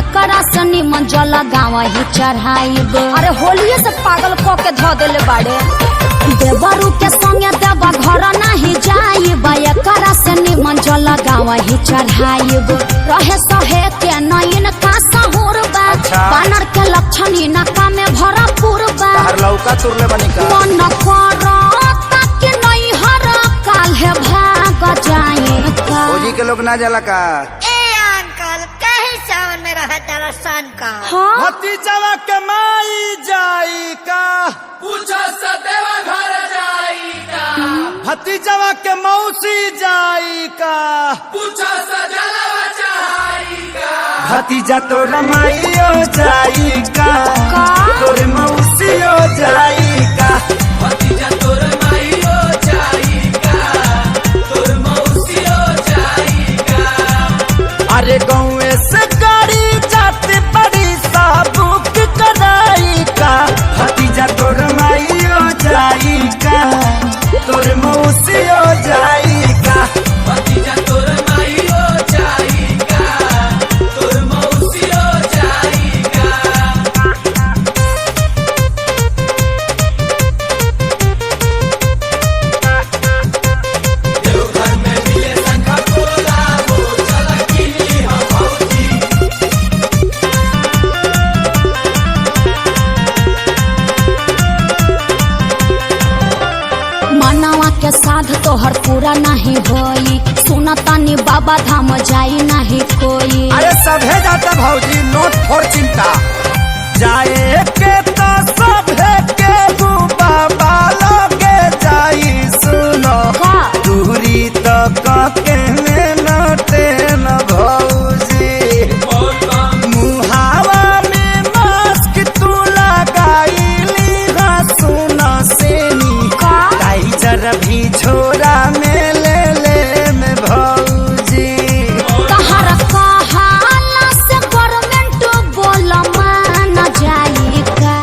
एकरा से निमन जल गाँव ही चढ़ाइब। अरे होलिये से पागल क के धो देले बाड़े। देवरू के संगे देवा घर नहीं जाइब, एकरा से निमन जल गाँव ही चढ़ाइब। रहे सहे के नयन का सहूर बा, बानर के लक्षण इनका में भरपूर बा। लौका तुरले बनी का मन करता कि नहीं हर काल है भाग जाए का। फौजी के लोग ना जाला का। सावन में रहा तेरा सन का। हाँ? भतीजवा के माई जाई का, पूछो सदेवा घर जाई का। भतीजवा के मौसी जाई का, पूछो सजलवा चाही का। भतीजा तो रमाइयो जाई का, तोरे मौसियो जाई का। भतीजा तोर माईयो जाई का, तोर मौसियो जाई का। अरे गाँव से गाड़ी जाती बड़ी साबुक कराई का, भतीजा तोर माइयो जाई का, तोर मौसियो जाई का। भतीजा तोर माईयो जाई का, तोर मौसियो जाई का। देवघर में मिले शंखा पोला, वो चला किली हम भौजी। मनवा के साध तोहर पूरा नहीं होई, सुना तानी बाबा धाम जाई नहीं कोई। अरे सभे जाता भौजी, नोट फोर चिंता जाए के तो सभे के बाबा लगे जाई। सुनो का? दूरी तो काके में नोटे न भौजी, मुहावा में मास्क तू लगाईली हा। सुनो सेनी का? टाइजर भी छोरा में ले में भौजी। तहर कहाला से गवर्नमेंट बोल मान जाई का।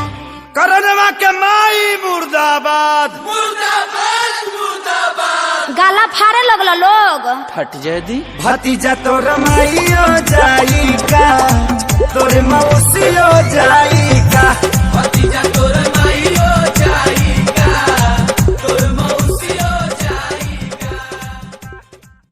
करनवा के माई मुर्दाबाद। मुर्दाबाद मुर्दाबाद। गाला फाड़े लगल लोग। फट जाए दी भतीजा तो रमाइयो जाई का, तोरे मौसियो जाई का। भतीजा तोर